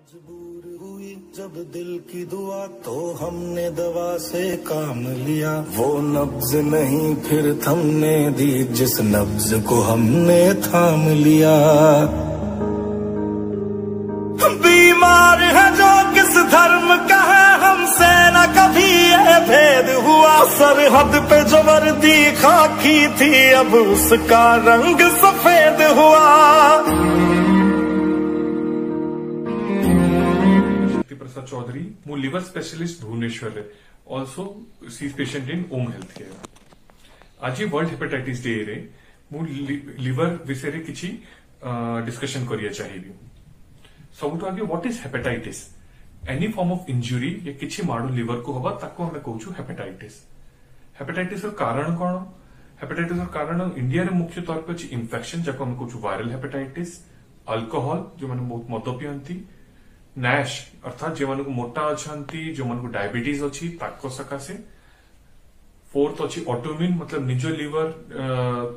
मजबूर हुई जब दिल की दुआ तो हमने दवा से काम लिया। वो नब्ज नहीं फिर थमने दी जिस नब्ज को हमने थाम लिया। बीमार है जो किस धर्म का है हमसे न कभी ये भेद हुआ। सरहद पे जो वर्दी खाकी थी अब उसका रंग सफेद हुआ। प्रसाद चौधरी मु लिवर स्पेशलिस्ट भुवनेश्वर रे also see patient in Om health care. आज वर्ल्ड हेपेटाइटिस डे रे मु लिवर विषय किछि डिस्कशन करिया चाहिए। सबुठ आगे what is hepatitis? Any form of injury या किछि माडो लिवर को हबा ताको हमें कहूछु हेपेटाइटिस। हेपेटाइटिस रो कारण कोन? हेपेटाइटिस रो कारण इंडिया रे मुख्य तौर पे अछि इन्फेक्शन जाको हमें कहूछु वायरल हेपेटाइटिस, अल्कोहल जो माने बहुत मद पियंती, नैश अर्थात जो मन को मोटा अच्छा जो मन को डायबिटीज अच्छी ताको सकाशे। फोर्थ अच्छी ऑटोइम्यून मतलब निज लिवर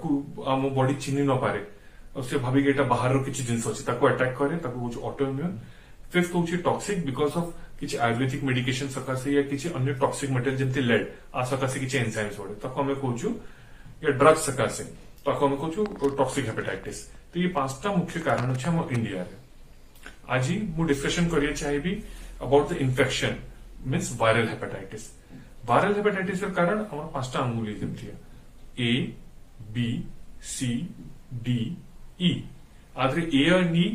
को आम बॉडी चिन्ह न पारे और से भाभी एटा बाहर किसी जिनस अच्छी ताको अटैक करे ताको होची ऑटोइम्यून। फिफ्थ होची टॉक्सिक बिकॉज ऑफ किसी आयुर्वेदिक मेडिकेशन सकाशे या किसी अन्य टॉक्सिक मटेरियल जमती लेड आ सकाशे किसी एंजाइम्स बड़े ताको हमें कहूछु या ड्रग सकाशे ताको हमें कहूछु टॉक्सिक हेपेटाइटिस। तो ये पांचटा मुख्य कारण अच्छे हम इंडिया रे। आज मु डिस्कशन करिए चाहिए about the infection means viral hepatitis. Viral hepatitis के कारण हमारा पांचटा अंगुली जमती है A B C D E. आधे ए और E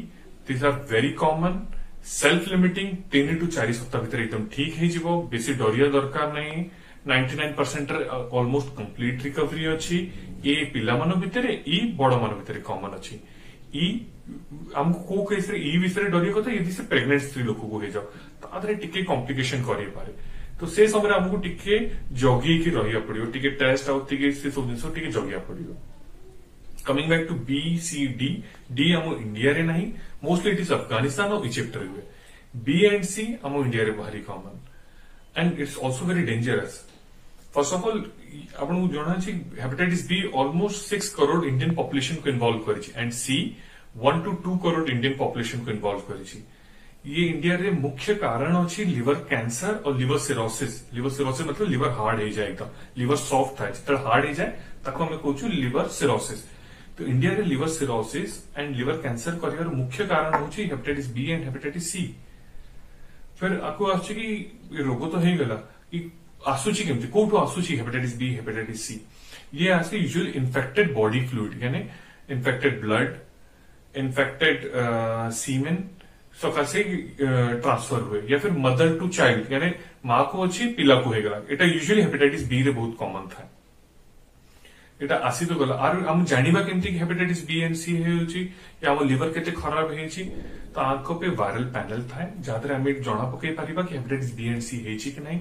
this are very common self limiting 3 to 4 सप्ताह भीतर एकदम ठीक है जीवो बेसी डरिया दरकार नहीं। 99% ऑलमोस्ट कंप्लीट रिकवरी अच्छी। ए पिला मान भितर ई बड़ मान भितर कॉमन अच्छी। ई हमको को केस रे ई विषय डरिया कथा यदि से प्रेग्नेंट स्त्री लोक को हो जाओ तो आधे टिके कॉम्प्लिकेशन करे पारे। तो से समय हमको टिके जगी की रहिया पड़ियो टिके टेस्ट आउ टिके से सब जिंस टिके जगिया पड़ियो। Coming back to B C D D हम इंडिया रे नहीं मोस्टली इट इज अफगानिस्तान और इजिप्ट रे हुए। बी एंड सी हम इंडिया रे भारी common and it's also very dangerous. First of all आपको जना hepatitis B almost 6 crore Indian population को इन्वॉल्व करी and C 1 to 2 crore Indian population को इन्वॉल्व करी। ये इंडिया रे मुख्य कारण अच्छी लिवर कैंसर और लिवर सिरोसिस। लिवर सिरोसिस मतलब लिवर हार्ड हो जाए एकदम लिवर सॉफ्ट है जितना हार्ड हो जाए ताको हमें कहूँ लिवर सिरोसिस। तो इंडिया रे liver cirrhosis and liver cancer कर मुख्य कारण हूँ hepatitis B and hepatitis C. फिर आपको आसुची कि रोग तो हो गला कि आसुची केमती कोठू आसुची हेपेटाइटिस बी हेपेटाइटिस सी। ये आसे यूजुअली इन्फेक्टेड बॉडी फ्लूइड यानी इन्फेक्टेड ब्लड इन्फेक्टेड सीमेन सकाशे ट्रांसफर हुए या फिर मदर टू चाइल्ड यानी माँ को अच्छी पिला को होगला। एटा यूजुअली हेपेटाइटिस बी रे बहुत कॉमन था। एटा आसी तो गला आर हम जानिबा केमती हेपेटाइटिस बी एंड सी होची या हम लिवर केते खराब हेची तो आंखों पे वायरल पैनल था जादरे हम जना पकई पारिबा कि हेपेटाइटिस बी एंड सी हेची कि नहीं।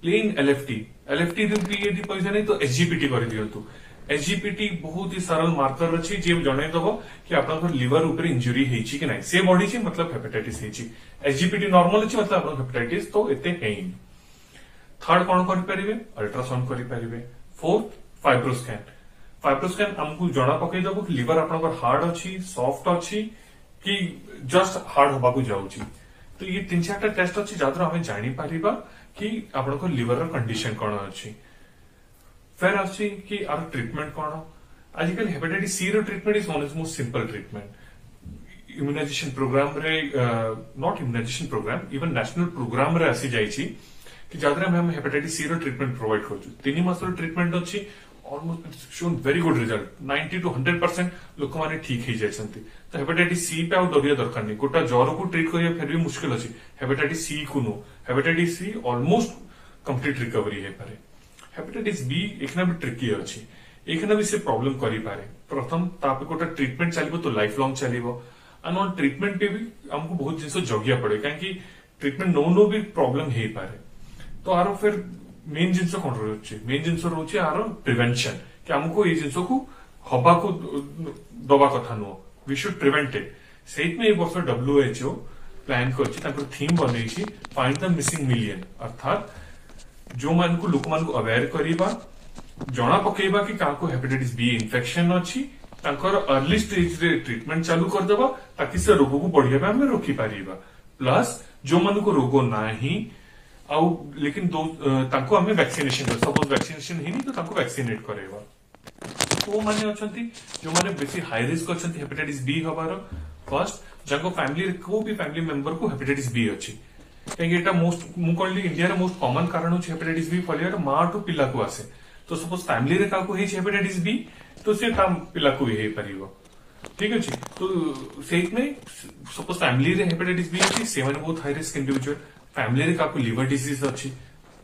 प्लेन एलएफटी यदि पैसा नहीं तो एसजीपीटी कर दियंतु। एसजीपीटी बहुत ही सरल मार्कर अच्छी जे जणे दबो कि आपन लिवर ऊपर इंजुरी हेची कि नहीं से बढ़ी मतलब हेपेटाइटिस हेची। एसजीपीटी नॉर्मल अच्छी मतलब आपन हेपेटाइटिस तो एते हेइन। थर्ड कौन करि परिबे अल्ट्रासाउंड करि परिबे। Fourth fibroscan. फाइब्रोस्कैन हमको जना पकई दबो कि लिवर आपन हार्ड अच्छी सॉफ्ट अच्छी कि जस्ट हार्ड होबा को जाउची। तो ये 3-4 टेस्ट अच्छी जादर हमें जानी पारिबा कि आपन लिवर कंडीशन कौन अच्छी। फिर आछि कि आर ट्रीटमेंट कौन? आजकल हेपेटाइटिस सी रो treatment is one is most simple treatment. Immunization program रे not immunization program even national program रे आसी जाइछि कि जादरे हम हेपेटाइटिस सी रो ट्रीटमेंट प्रोवाइड करछु। 3 मास रो ट्रीटमेंट अछि almost shown very good result 90 to 100% लोक माने ठीक हो जाइछंती। तो हेपेटाइटिस सी पे आउ डरिया दरकार नहीं। गोटा ज्वर को ट्रीट करिया फिर भी मुश्किल अछि हेपेटाइटिस सी को नो। Hepatitis C almost complete recovery है पारे। हेपेटाइटिस बी एकना भी ट्रिकी अच्छी एकना भी से प्रॉब्लम करी पारे। प्रथम तापे गोटा ट्रीटमेंट चलिबो तो लाइफ लॉन्ग चलिबो एंड ऑन ट्रीटमेंट पे भी हमको बहुत जिनस जगिया पड़े कहीं ट्रीटमेंट नो भी प्रॉब्लम हो पारे। तो आरो फिर मेन जिनस कौन रोचे मेन जिनस रोचे आरो प्रिवेंशन कि हमको ये जिनस को हवा को दबा कथा नुह वी शुड प्रिवेंट इट। सेट में वर्ष WHO प्लान कर थीम बनई फाइंड द मिसिंग मिलियन अर्थात जो मान को लोक मान को अवेयर करिबा जना पकेबा कि काको हेपेटाइटिस बी इन्फेक्शन अच्छी अर्ली स्टेज रे ट्रीटमेंट चालू कर देबा ताकि से रोग को बढ़िया हम रोकी पारिबा। प्लस जो मन को रोग ना आउ लेकिन तांको हमें वैक्सीनेशन कर सपोज वैक्सीनेशन ही नहीं तो तांको वैक्सीनेट करेगा तो माने अछंती जो माने बेसी हाई रिस्क अछंती हेपेटाइटिस बी हबार फर्स्ट जाको फैमिली को भी फैमिली मेंबर को हेपेटाइटिस बी अछि कहीं एटा मोस्ट मु कहली इंडिया रे मोस्ट कॉमन कारण होछि हेपेटाइटिस बी फलियर मां टू पिला को आसे तो सपोज फैमिली रे काको हेछि हेपेटाइटिस बी तो से काम पिला को हे परिबो ठीक अछि तो सेट में सपोज फैमिली रे हेपेटाइटिस बी अछि से माने बहुत हाई रिस्क इंडिविजुअल फैमिली रे काको लिवर डिजीज अछि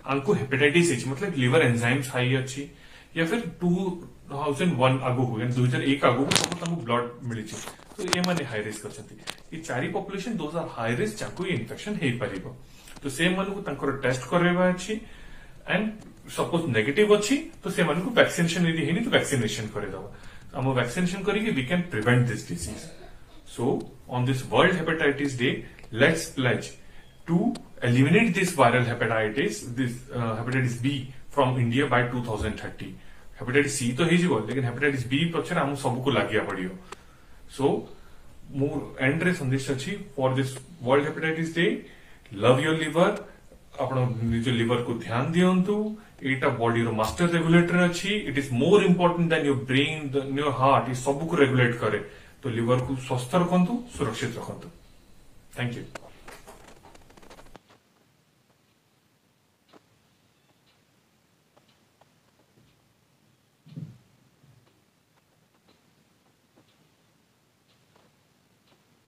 आंको हेपेटाइटिस अछि मतलब लिवर एंजाइम्स हाई अछि या फिर 2001 आगु हो 2001 आगु को ब्लड मिली तो ये माने हाई रिस्क अछंती ये चारि population those are high risk जाको इन्फेक्शन हे परिबो तो से मन को तांकर टेस्ट करबा अछि एंड सपोज नेगेटिव अछि तो से मन को वैक्सीनेशन यदि हेनी तो वैक्सीनेशन करे दबा हम वैक्सीनेशन करी we can prevent this disease so on this world hepatitis day let's pledge to eliminate this viral hepatitis B from India by 2030 hepatitis C तो हेजिबो लेकिन हेपेटाइटिस बी पछर हम सबको लागिया पड़ियो सो मोर एंड रे संदेश अछि for this world hepatitis day love your liver आपण निज लिवर को ध्यान दियंतु एटा बॉडी रो मास्टर रेगुलेटर अछि it is more important than your brain than your heart ई सब को रेगुलेट करे तो लिवर को स्वस्थ रखंतु सुरक्षित रखंतु थैंक यू